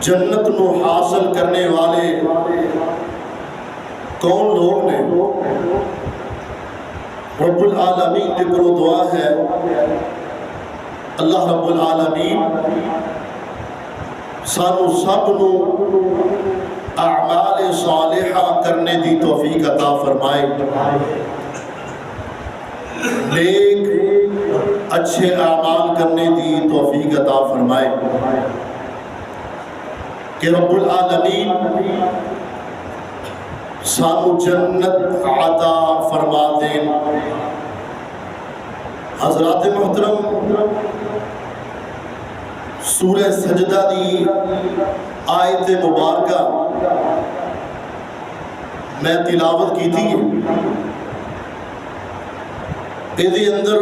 جنت نو حاصل کرنے والے کون لوگ نے؟ رب العالمین کے کرو دعا ہے اللہ رب العالمین سانو سب نو اعمال صالحہ کرنے دی توفیق عطا فرمائے، نیک اچھے اعمال کرنے دی توفیق عطا فرمائے کہ رب العالمین سانو جنت عطا فرما دیں۔ حضرات محترم، سورہ سجدہ دی آیت مبارکہ میں تلاوت کی تھی، اس اندر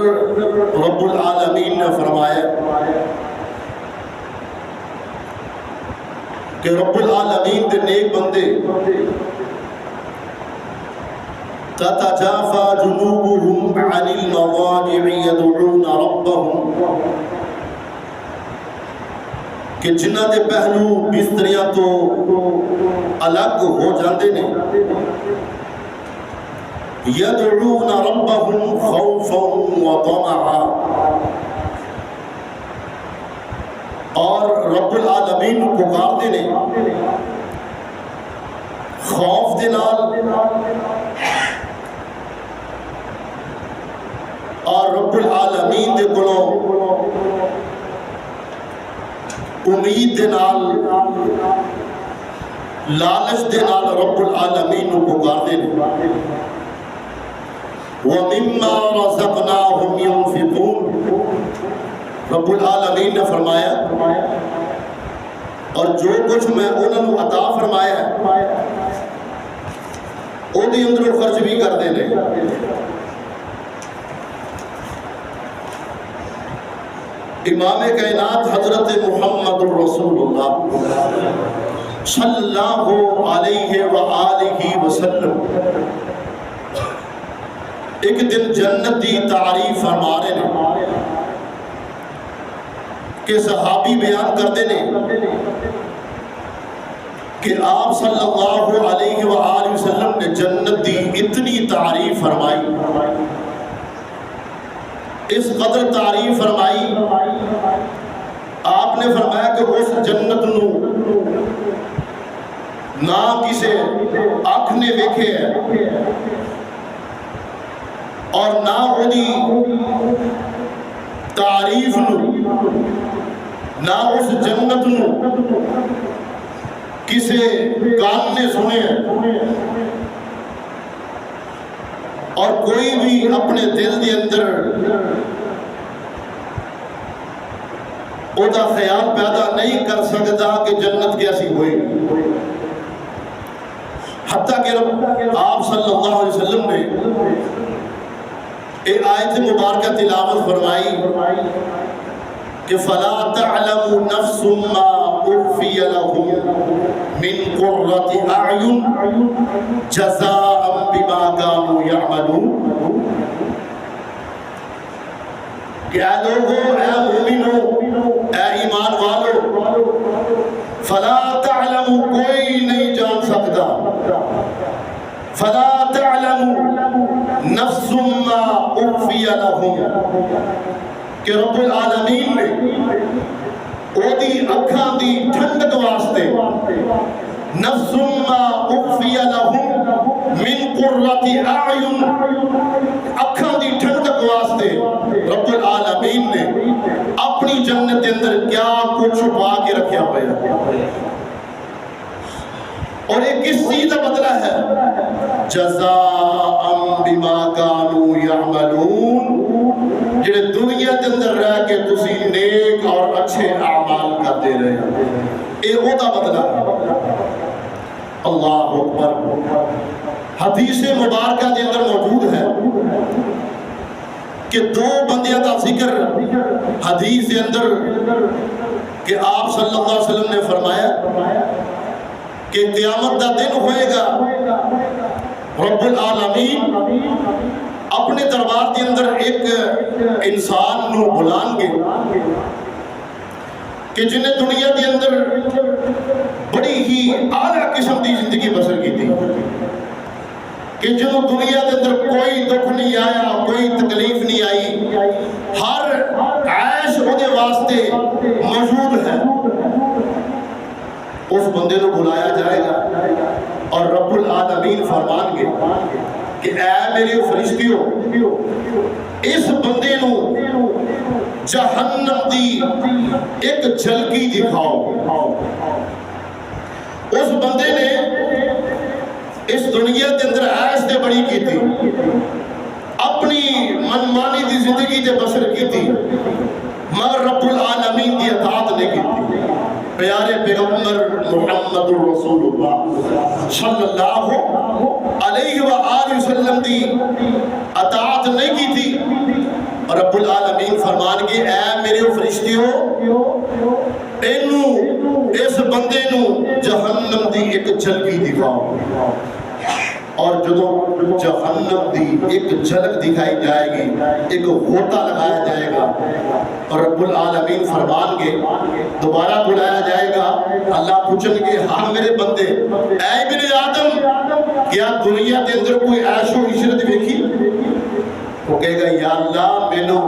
رب العالمین نے فرمایا کہ رب العالمین کے نیک بندے تتجافى جنوبهم عن المضاجع يدعون ربهم، کہ جنہ دے پہلو بستریاں تو الگ ہو جاندے نے، يدعون ربهم خوفا وطمعا، اور رب العالمین پکارتے نے خوف دے نال اور رب العالمین دے کولوں امید دے نال، لالچ دے نال رب العالمین نو پکاردے نے۔ وَمِمَّا رَزَقْنَاهُمْ يُنْفِقُونَ، رب العالمین نے فرمایا اور جو کچھ میں انہوں نے عطا فرمایا ہے وہ دی اندروں خرچ بھی کر دے لے۔ امام کائنات حضرت محمد رسول اللہ صلی اللہ علیہ وآلہ وسلم ایک دن جنت دی تعریف فرما رہے نے کہ صحابی بیان کرتے نے کہ آپ صلی اللہ علیہ وآلہ وسلم نے جنت دی اتنی تعریف فرمائی، اس قدر تعریف فرمائی، آپ نے فرمایا کہ اس جنت نو نہ کسے آنکھ نے ویکھے ہے اور نہ وہی تعریف نو، نہ اس جنت نو کسے کان نے سنے ہیں، اور کوئی بھی اپنے دل دے اندر او دا خیال پیدا نہیں کر سکتا کہ جنت کیسی ہوئی، حتیٰ کہ آپ صلی اللہ علیہ وسلم نے ایک آیت مبارکہ تلاوت فرمائی کہ فَلَا تَعْلَمُ نَفْسٌ مَا أُخْفِيَ لَهُم مِّن قُرَّةِ أَعْيُنٍ جَزَاءً بِمَا كَانُوا يَعْمَلُونَ، کہ اے لوگو، اے مومنو، اے ایمان والو، فَلَا تَعْلَمُ، کوئی نہیں جان سکتا، فَلَا تَعْلَمُ نَفْسٌ مَا أُخْفِيَ لَهُم، کہ رب العالمین نے او دی اکھاں دی ٹھنڈک واسطے نفس ما اخفی لہم من قرۃ اعین، اکھاں دی ٹھنڈک واسطے رب العالمین نے اپنی جنت کے اندر کیا کچھ چھپا کے رکھا ہوا ہے، اور یہ کس چیز کا بدلہ ہے؟ جزاء بما كانوا يعملون، جڑے دنیا کے اندر رہ کے تسی نیک اور اچھے اعمال کرتے رہے، یہ وہ دا بدلہ ہے۔ اللہ اکبر۔ حدیث مبارکہ کے اندر موجود ہے کہ دو بندیاں کا ذکر حدیث کے اندر کہ آپ صلی اللہ علیہ وسلم نے فرمایا کہ قیامت کا دن ہوئے گا، رب العالمین اپنے دربار کے اندر ایک انسان نو بلان گے کہ جنہیں دنیا کے اندر بڑی ہی اعلیٰ قسم کی زندگی بسر کی تھی، کہ جنہوں دنیا کے اندر کوئی دکھ نہیں آیا، کوئی تکلیف نہیں آئی، ہر عیش دے واسطے موجود ہے، اس بندے کو بلایا جائے گا اور رب العالمین فرمان گے کہ اے میرے فرشتیوں، اس بندے نو جہنم دی ایک جھلکی دکھاؤ۔ اس بندے نے اس دنیا کے اندر عیش تے بڑی کی تھی، اپنی منمانی دی زندگی تے بسر کی تھی، مگر رب العالمین دی اطاعت نہیں کی تھی۔ پیارے پیغمبر محمد رسول اللہ صلی اللہ علیہ وآلہ وسلم دی اطاعت نہیں کی تھی، رب العالمین فرمان کے اے میرے فرشتیوں، اس بندے نو جہنم دی ایک جھلکی دکھاؤ۔ اور جدو جہنم دی ایک جھلک دکھائی جائے گی، ایک غوطہ لگایا جائے گا، اور رب العالمین فرمان گے دوبارہ بلایا جائے گا، اللہ پوچھیں گے ہاں میرے بندے، اے ابن آدم، کیا دنیا کے اندر کوئی عیش و عشرت دیکھی؟ وہ کہے گا یا اللہ مینوں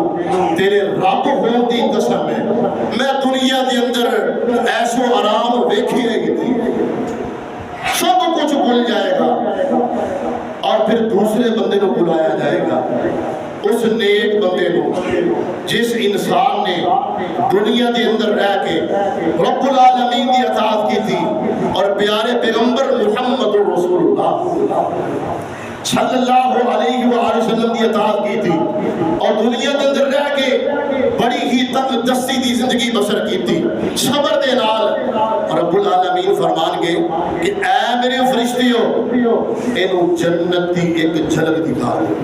تیرے رب ہون دی قسم ہے، میں دنیا کے اندر عیش و آرام ویکھی ہے گی تھی، سب کچھ بھول جائے گا، اور پھر دوسرے بندے کو بلایا جائے گا، اس نیک بندے کو جس انسان نے دنیا کے اندر رہ کے رب العالمین کی اطاعت کی تھی اور پیارے پیغمبر محمد رسول اللہ صلی اللہ علیہ وآلہ وسلم کی اطاعت کی تھی اور دنیا کے اندر رہ کے بڑی ہی تنگ دستی دی زندگی بسر کی تھی، صبر دے نال، رب العالمین فرمان گے کہ اے میرے فرشتیوں، انہوں جنت دی ایک جھلک دکھا دے۔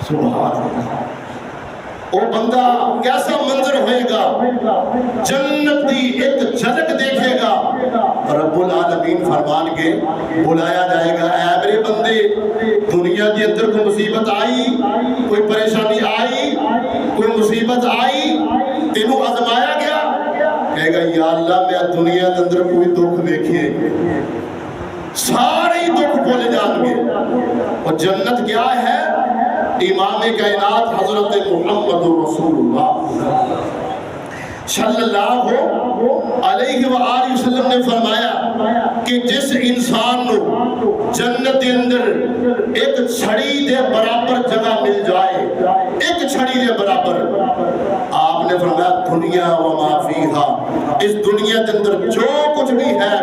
سبحان اللہ، وہ بندہ کیسا منظر ہوئے گا، جنت دی ایک جھلک دیکھے گا، رب العالمین فرمان کے بلایا جائے گا اے میرے بندے، دنیا کے اندر کوئی مصیبت آئی، کوئی پریشانی آئی، کوئی مصیبت آئی، تینوں آزمایا گیا؟ کہے گا یا اللہ میں دنیا کے اندر کوئی دکھ دیکھے، سارے دکھ بھول جان گے۔ اور جنت کیا ہے؟ امام کائنات حضرت محمد رسول اللہ صلی اللہ علیہ وآلہ وسلم نے فرمایا کہ جس انسان کو جنت کے اندر ایک چھڑی دے برابر جگہ مل جائے، ایک چھڑی دے برابر، آپ نے فرمایا دنیا و ما فیہا، اس دنیا کے اندر جو کچھ بھی ہے،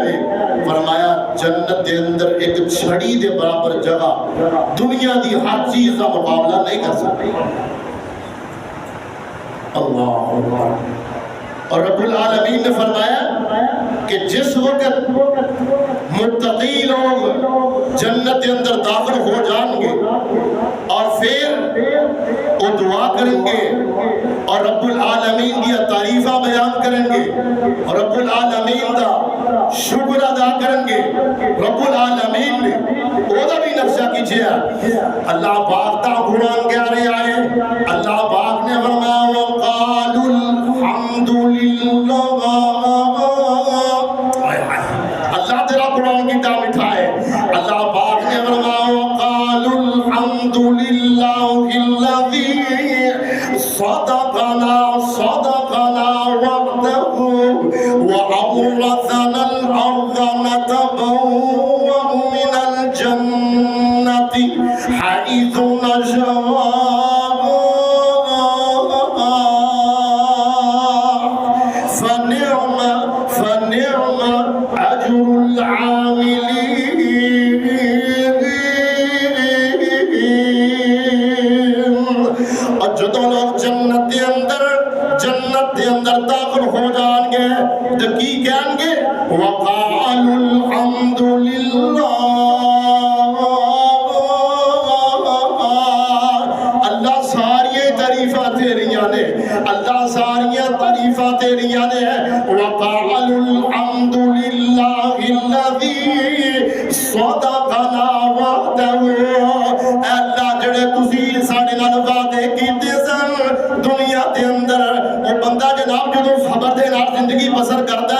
فرمایا جنت کے اندر ایک چھڑی دے برابر جگہ دنیا دی ہر چیز کا مقابلہ نہیں کر سکتی۔ اللہ اکبر۔ اور رب العالمین نے فرمایا کہ جس وقت متقی لوگ جنت کے اندر داخل ہو جائیں گے اور پھر وہ دعا کریں گے اور رب العالمین کی تعریفہ بیان کریں گے اور رب العالمین کا شکر ادا کریں گے، رب العالمین نے اوہ بھی نقشہ کیجئے، اللہ پاک تا قرآن کہہ رہے آئے، اللہ پاک نے فرمایا وَقَالُوا الْحَمْدُ لِلَّهِ، اللہ تیرا قرآن کی ٹام اٹھائے، اللہ پاک نے فرمایا وَقَالُوا الْحَمْدُ لِلَّهِ الَّذِي صَدَقَنَا وَعْدَهُ وَأَوْرَثَنَا الْأَرْضَ نَتَبَوَّأُ مِنَ الْجَنَّةِ حَيْثُ نَشَاءُ فَنِعْمَ أَجْرُ الْعَامِلِينَ۔ اور جو لوگ جنت کے اندر داخل ہو جائیں گے تو کی کہیں گے وَقَالُوا الْحَمْدُ لِلَّهِ، اللہ ساری تعریفہ تیریاں نے، اللہ ساری تعریفہ تیریاں نے، وَقَالُوا الْحَمْدُ لِلَّهِ الَّذِي صَدَقَنَا وَعْدَهُ، اللہ جڑے تسی ساڑے نال وعدے کیتے سن دنیا دے اندر، وہ بندہ جناب جو خبر دے نال زندگی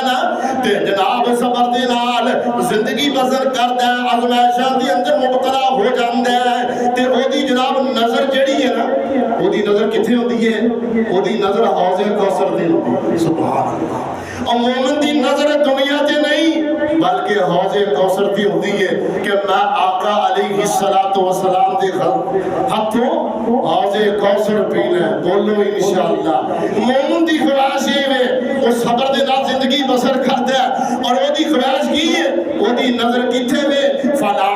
نا تے جناب صبر دے نال زندگی بسر کردا ہے آزمائشاں دے اندر مبتلا ہو جاندا ہے تے او دی جناب نظر جڑی ہے نا او دی نظر کتھے ہوندی ہے او دی نظر حوض کوثر دی ہوندی ہے سبحان اللہ اور مومن دی نظر دنیا تے نہیں بلکہ حوض کوثر دی ہوندی ہے کہ میں آقا علیہ السلام دے ہاتھوں حوض کوثر پینا ہے بولو انشاءاللہ مومن دی خواہش ہے وہ صبر دے نال زندگی بسر کرتا ہے اور وہ دی خواہش کی ہے وہ دی نظر کتھے وے فلا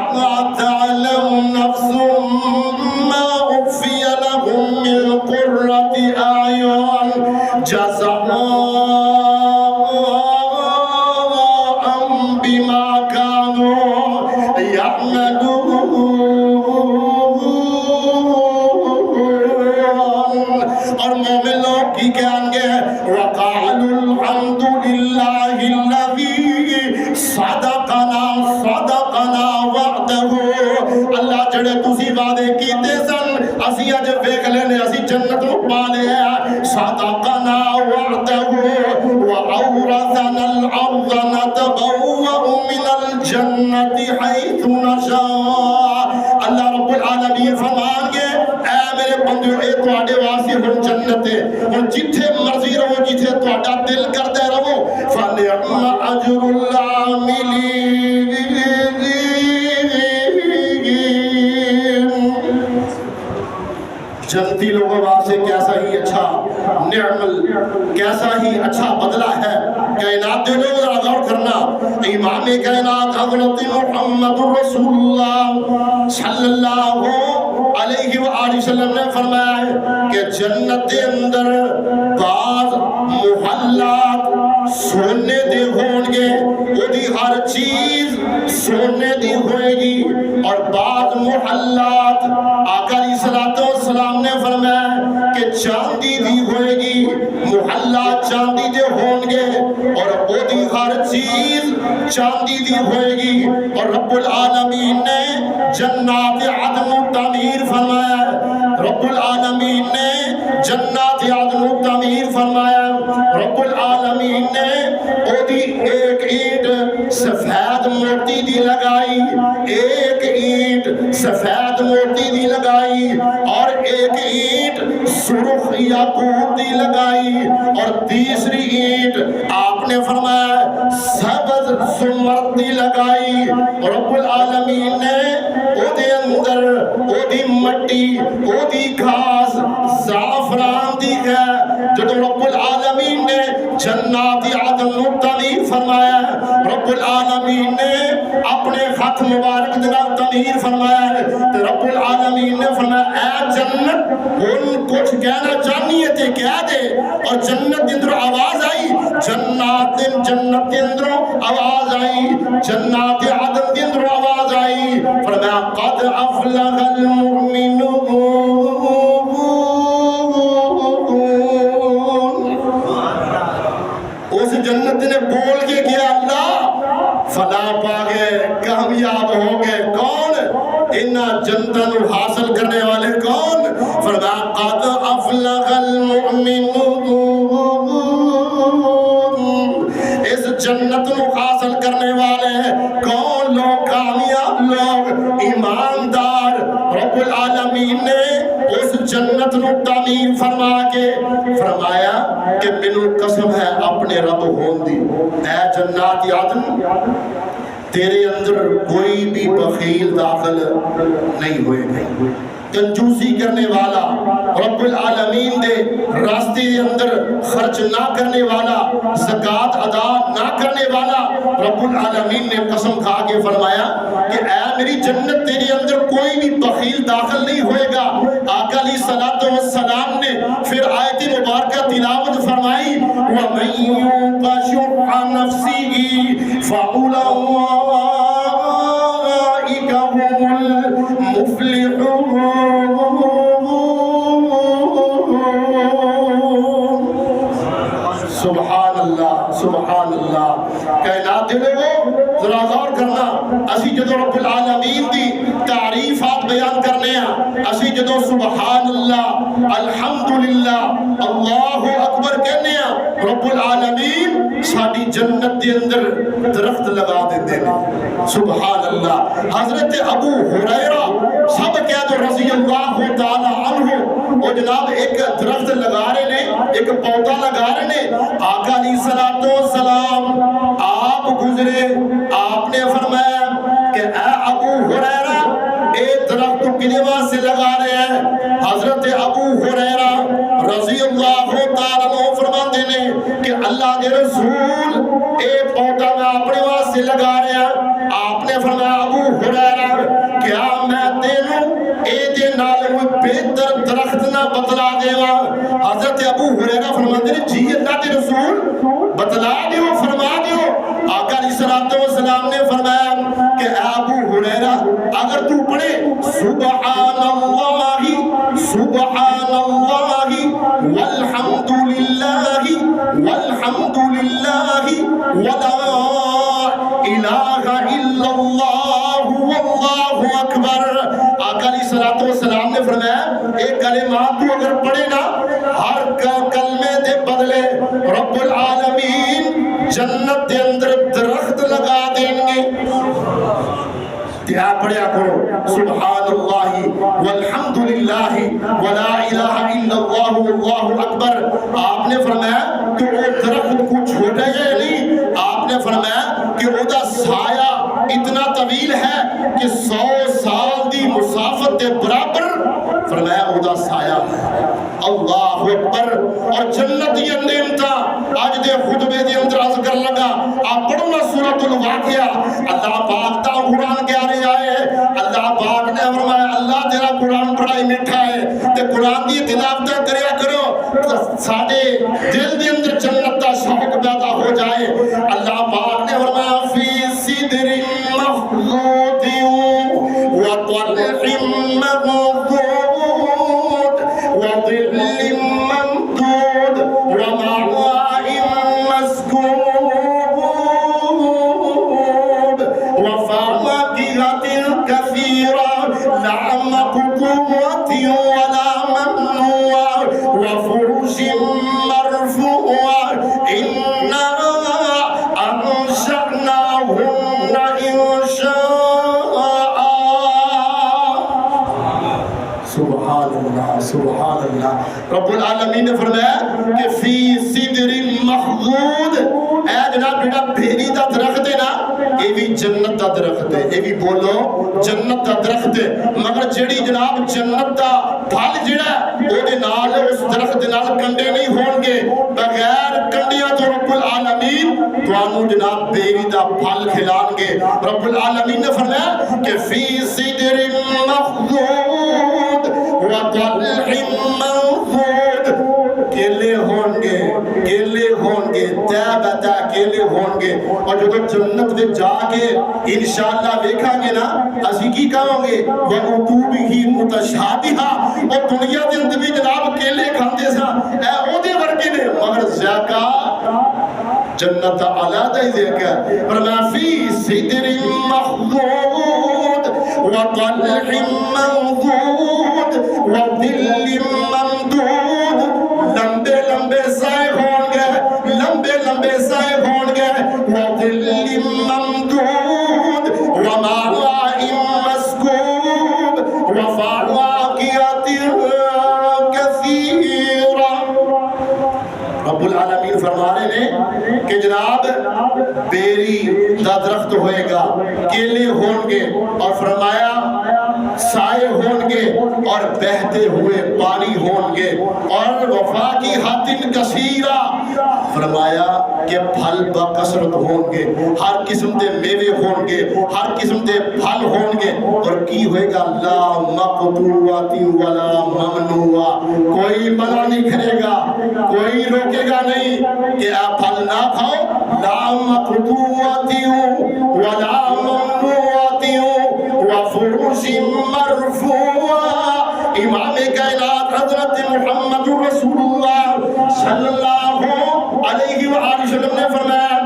تعلم نفس ما اخفی لهم من قرۃ اعین جزاء بما كانوا يعملون اور مومن لوگ کی کہیں گے وقالوا الحمد لله الذي صدقنا وعده اللہ جڑے تسی وعدے کیتے سن اسی اج ویکھ لینے اسی جنت نو پا لیا صدقنا وعده واورثنا الارض نتبوأ من الجنة حيث نشاء اللہ رب العالمین فرمان گے اے میرے بندو اے تواڈے واسطے ہن جنت ہے ہن جتھے مرضی رہو جتھے تواڈا دل کردا رہو فنعم اجر العاملین جنتی لوگوں واسطے کیسا ہی اچھا نعمل کیسا ہی اچھا بدلہ ہے کائنات دے لوگ ذرا غور کرنا امام کائنات حضرت محمد رسول اللہ صلی اللہ علیہ وآلہ وسلم نے فرمایا ہے کہ جنت کے اندر بعض محلات سونے دے ہون گے وہ دی ہر چیز سونے دی ہوئے گی اور بعض محلات آقا علیہ السلام نے فرمایا کہ چاندی دی ہوئے گی محلات چاندی دے ہون گے اور وہ دی ہر چیز چاندی دی ہوئے گی اور رب العالمین نے جنات عدن تعمیر فرمایا رب العالمین نے جنات عدن تعمیر فرمایا رب العالمین نے او دی ایک اینٹ سفید موتی دی لگائی ایک اینٹ سفید موتی دی لگائی اور ایک اینٹ سرخ یاقوت دی لگائی اور تیسری اینٹ آپ نے فرمایا سبز زمرد دی لگائی رب العالمین نے او دے اندر او دی مٹی او دی گھاس زعفران دی ہے جو رب العالمین نے جنات عدن تعمیر فرمایا رب العالمین نے اپنے خط مبارک جناب تعمیر فرمایا ہے تو رب العالمین نے فرمایا اے جنت ان کچھ کہنا چاہنی ہے تے کہہ دے اور جنت اندر آواز آئی جنت اندر آواز آئی جنات عدن اندر آواز آئی فرمایا قد افلح المؤمنون اس جنت نے بول کے کیا اللہ فلاح پا گئے کامیاب ہو گئے کون انہا جنتن حاصل کرنے والے کون فرمایا قد افلح المؤمنون اس جنت نو حاصل کرنے والے کون لوگ کامیاب لوگ ایماندار رب العالمین نے اس جنت نو تعمیر فرما کے فرمایا کہ منو قسم ہے اپنے رب ہون دی اے جنات عدن تیرے اندر کوئی بھی بخیل داخل نہیں ہوئے گئے کنجوسی کرنے والا رب العالمین دے راستے دے اندر خرچ نہ کرنے والا زکوٰۃ ادا نہ کرنے والا رب العالمین نے قسم کھا کے فرمایا کہ اے میری جنت تیرے اندر کوئی بھی بخیل داخل نہیں ہوئے گا آقا علیہ السلام نے پھر آیت مبارکہ تلاوت فرمائی وَمَن يُوقَ شُحَّ نَفْسِهِ فَأُولَٰئِكَ هُمُ الْمُفْلِحُونَ سبحان اللہ اللہ کائنات دے لوگو ذرا غور کرنا اسی جدو رب العالمین دی تعریفات بیان کرنے ہیں اسی جدو سبحان اللہ الحمدللہ اللہ اکبر کہنے ہیں رب العالمین ساڑی جنت دے اندر درخت لگا دیتے ہیں سبحان اللہ حضرت ابو ہریرہ سب کہہ دو رضی اللہ تعالی عنہ وہ جناب ایک درخت لگا رہے نے ایک پودا لگا رہے نے آقا علیہ السلام آپ گزرے آپ نے فرمایا کہ اے ابو ہریرہ اے درخت کنیوہ سے لگا رہے ہیں حضرت ابو ہریرہ رضی اللہ تعالیٰ عنہ فرماتے نے کہ اللہ کے رسول اے پودا میں اپنے واسطے لگا رہے ہیں آپ نے فرمایا ابو ہریرہ کیا میں تینوں اے دے نال بہتر درخت نہ بتلا دے وا حضرت ابو ہریرہ فرماتے ہیں جی اللہ کے رسول بتلا دیو فرما دیو آقا علیہ السلام نے فرمایا کہ اے ابو ہریرہ اگر تو پڑھے سبحان اللہ سبحان اللہ والحمدللہ والحمدللہ ولا الہ الا اللہ واللہ اکبر آقا علیہ السلام نے فرمایا ایک کلمات تو اگر پڑھے نا ہر کلمے دے بدلے رب العالمین جنت دے اندر درخت لگا دیں گے دعا پڑھیا کرو سبحان اللہ والحمدللہ ولا الہ الا اللہ واللہ اکبر آپ نے فرمایا کہ وہ درخت کو چھوٹا ہے نہیں آپ نے فرمایا کہ وہ دا سایہ اتنا طویل ہے کہ 100 سال دی مسافت کے برابر فرمایا وہ دا سایہ ہے اللہ اکبر اور جنت یہ نعمتاں آج دے خطبے دے اندر عرض کر لگا آپ پڑھو نا سورۃ الواقعہ اللہ پاک دا قرآن کیا رہے آئے اللہ پاک نے فرمایا اللہ تیرا قرآن بڑا ہی میٹھا ہے تے قرآن دی تلاوت کریا کرو ساڈے دل دے اندر جنت دا شوق پیدا ہو جائے اللہ پاک نے فرمایا فی سدر مخضود وطلح منضود وظل ممدود وماء مسكوب وفواكه كثيرة لا مقطوعة ولا ممنوعة وفرش مرفوعة إنا أنشأناهن إنشاء سبحان اللہ سبحان اللہ رب العالمین نے فرمایا کہ فی صدر مخضود اے جناب بیٹا بھیری دا درخت ہے نا یہ بھی جنت دا درخت ہے یہ بھی بولو جنت دا درخت ہے مگر جڑی جناب جنت دا پھل جڑا وہ دے نال اس درخت دے نال کنڈے نہیں ہون گے بغیر کنڈیاں تو رب العالمین توانو جناب بھیری دا پھل کھلان گے رب العالمین نے فرمایا کہ فی صدر مخضود وطلح منضود کیلے ہون گے تابتا کیلے ہون گے اور جو جنت دے جا کے انشاءاللہ دیکھا گے نا اسی کی کہوں گے وَعُطُوبِهِ مُتَشَابِهَا اور دنیا دے اندر بھی جناب کیلے کھاندے سا اے او دے ورگے نے مگر زیادہ جنت علیٰ دے کا فرمایا فی صدر مخضود وطلح منضود وظل ممدود لمبے لمبے سائے ہون گے لمبے لمبے سائے ہون گے وظل ممدود وماء مسكوب وفواكه كثيرة رب العالمین فرما رہے ہیں کہ جناب بیری دا درخت ہوئے گا کیلے ہون گے اور فرمایا سائے ہون گے اور بہتے ہوئے پانی ہون گے اور وفاقیہۃ کثیرہ فرمایا کہ پھل بکثرت ہون گے ہر قسم دے میوے ہون گے ہر قسم دے پھل ہون گے اور کی ہوئے گا لا مقطوعۃ ولا ممنوعہ کوئی منع نہیں کرے گا کوئی روکے گا نہیں کہ آپ پھل نہ کھاؤ لا مقطوعۃ ولا ممنوعۃ وفرش مرفوعہ امام کائنات حضرت محمد رسول اللہ صلی اللہ علیہ وآلہ وسلم نے فرمایا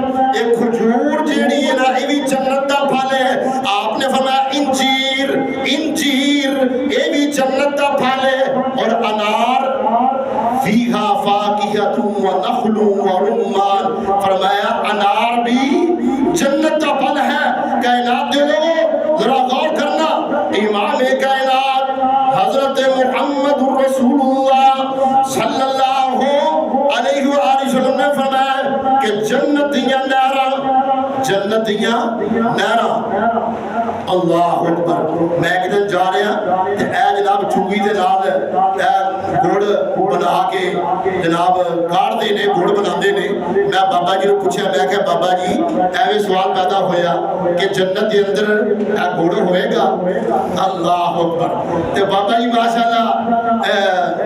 دیاں نہراں، جنت دیاں نہراں۔ اللہ اکبر۔ میں ایک دن جا رہا تے اے جناب چنگی دے نال اے گڑ بنا کے جناب کاڑتے نے، گڑ بناندے نے۔ میں بابا جی نوں پوچھیا، میں کہ بابا جی ایویں سوال پیدا ہویا کہ جنت دے اندر اے گڑ ہوئے گا؟ اللہ اکبر۔ تے بابا جی ماشاءاللہ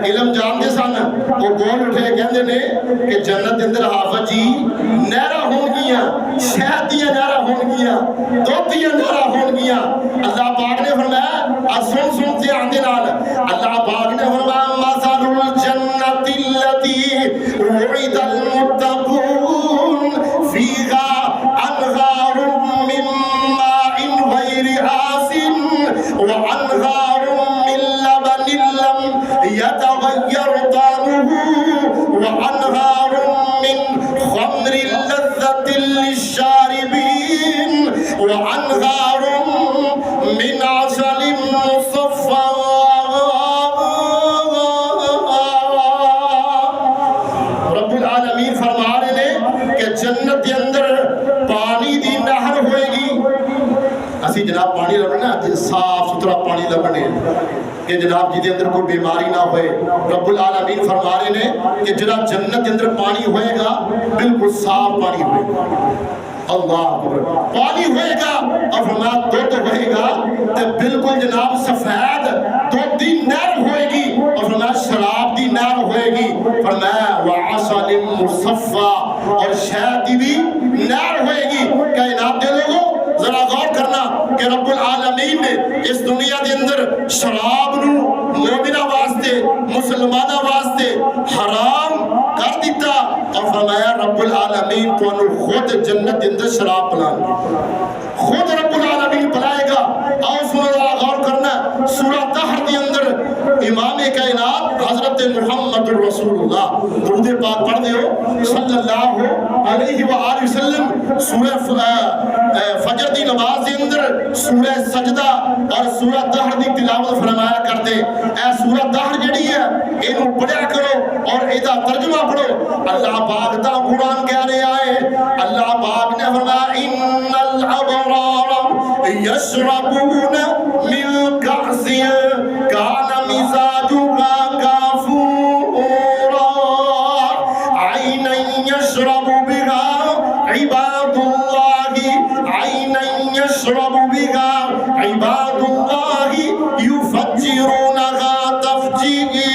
علم جانتے سن، وہ بول اٹھے کہندے نے کہ جنت دے اندر حافظ جی نہراں ہون گیاں، شہد دیاں نہراں ہون گیاں، دودھ دیاں نہراں ہون گیاں۔ اللہ پاک نے فرمایا، سن سن دھیان دے نال، اللہ پاک نے فرمایا مثل الجنت التي وعد المتقون فيها انهار من ماء غير آسن وانهار من لبن لم يتغير طعمه وانهار من خمر لذة للشاربين وانهار من عسل مصفى۔ رب العالمین فرما رہے ہیں کہ جنت کے اندر پانی دی نہر ہوئے گی۔ اسی جناب پانی لبنا صاف ستھرا پانی لبنے کہ جناب جی دے اندر کوئی بیماری نہ ہوئے۔ رب العالمین فرما رہے ہیں کہ جناب جنت کے اندر پانی ہوئے گا بالکل صاف پانی ہوئے گا۔ اللہ اکبر۔ پانی ہوئے گا اور فرمایا دودھ ہوئے گا تو بالکل جناب سفید دودھ دی نہر ہوئے گی، اور فرمایا شراب دی نہر ہوئے گی، فرمایا وعسل مصفى، اور شہد دی بھی نہر ہوئے گی۔ کائنات دے لوگوں ذرا غور کرنا کہ رب العالمین نے اس دنیا دے اندر شراب نو مومنہ واسطے مسلمانہ واسطے حرام کر دیتا، اور فرمایا رب العالمین تو انہوں خود جنت دے اندر شراب پلائیں گے، خود رب العالمین پلائے گا۔ اور سورہ غور کرنا سورہ دہر دے اندر امام کائنات حضرت محمد رسول اللہ درود پاک پڑھ دیو صلی اللہ علیہ وآلہ وسلم، سورہ فجر دی نماز دے اندر سورہ سجدہ اور سورہ دہر دی تلاوت فرمایا کرتے۔ اے سورہ دہر جڑی ہے انہوں پڑھا کرو اور ایدہ ترجمہ پڑھو۔ اللہ پاک دا قرآن کہہ رہے آئے، اللہ پاک نے فرمایا ان الابرار یشربون من کأس کان مزاجها کافورا عینا یشرب بها عباد اللہ عینا یشرب بها عباد اللہ یفجرونها تفجیرا۔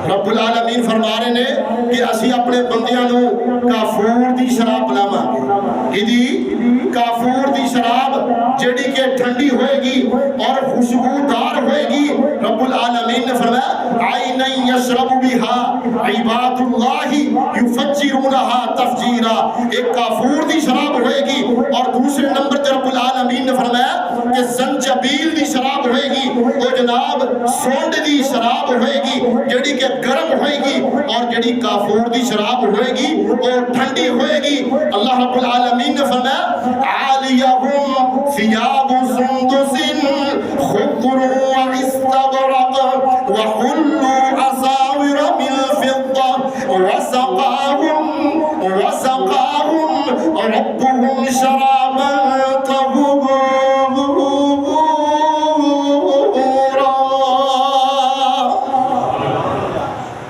رب العالمین فرما رہے ہیں کہ اسی اپنے بندیاں نو کافور دی شراب پلاواں گے، کافور دی شراب جڑی کہ ٹھنڈی ہوئے گی اور خوشبودار ہوئے گی۔ رب العالمین نے فرمایا عینا یشرب بها عباد اللہ یفجرونها تفجیرا، ایک کافور دی شراب ہوئے گی، اور دوسرے نمبر پر رب العالمین نے فرمایا کہ زنجبیل دی شراب ہوئے گی، وہ جناب سونڈ دی شراب ہوئے گی جڑی کہ گرم ہوئے گی، اور جڑی کافور دی شراب ہوئے گی وہ ٹھنڈی ہوئے گی۔ اللہ رب العالمین نے فرمایا عالیہم ثیاب سندس خضر واستبرق وحلوا اساور من فضة وسقاهم ربهم شرابا طهورا۔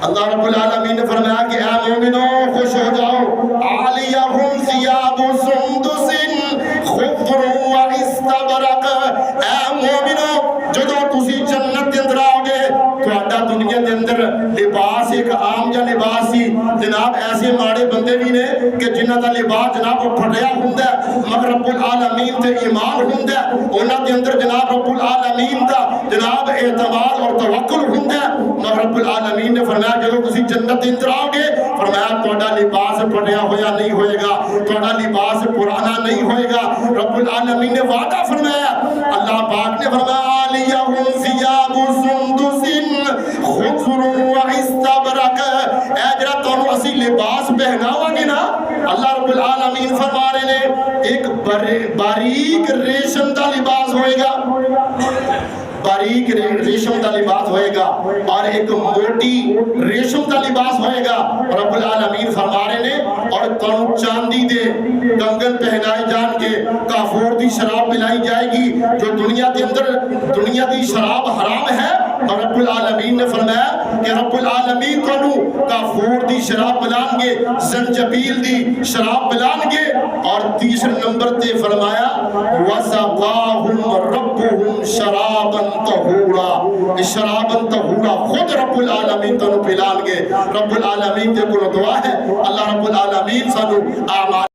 اللہ رب العالمین نے فرمایا کہ اے مومنوں خوش ہو جاؤ، عالیہم ثیاب سندس خضر واستبرق، اے مومنوں جدو تسی جنت دے اندر آؤ گے تہاڈا دنیا دے اندر لباس ایک عام جا لباس سی، جناب ایسے ماڑے بندے بھی نے کہ جنہاں دا لباس جناب وہ پھٹیا ہوندا ہے، مگر رب العالمین تے ایمان ہوندا ہے، انہاں دے اندر جناب رب العالمین دا جناب اعتماد اور توکل ہوندا ہے۔ مگر رب العالمین نے فرمایا جدو تسی جنت دے اندر آؤ گے فرمایا تہاڈا لباس پھٹیا ہویا نہیں ہوئے گا، تہاڈا لباس پرانا نہیں ہوئے گا۔ رب العالمین نے وعدہ فرمایا، اللہ پاک نے فرمایا علیہم ثیاب سندس خضر واستبرق، اے جڑا تانوں اسی لباس پہناواں گے نا، اللہ رب العالمین فرما رہے ہیں ایک باریک ریشم دا لباس ہوئے گا، باریک ریشم کا لباس ہوئے گا اور ایک موٹی ریشم کا لباس ہوئے گا. رب العالمین فرما رہے نے اور تانوں چاندی دے کنگن پہنائے جان کے کافور دی شراب پلائی جائے گی. جو دنیا کے اندر دنیا دی شراب حرام ہے اور رب العالمین نے فرمایا کہ رب العالمین تانوں کافور دی شراب پلان گے, زنجبیل دی شراب پلان گے. اور تیسرے نمبر تے فرمایا وَسَقَاهُمْ رَبُّهُمْ شَرَابًا طَهُورًا, شرابًا طَهُورًا خود رب العالمین تانوں پلان گے. رب العالمین دے کول دعا ہے اللہ رب العالمین سانوں اعمال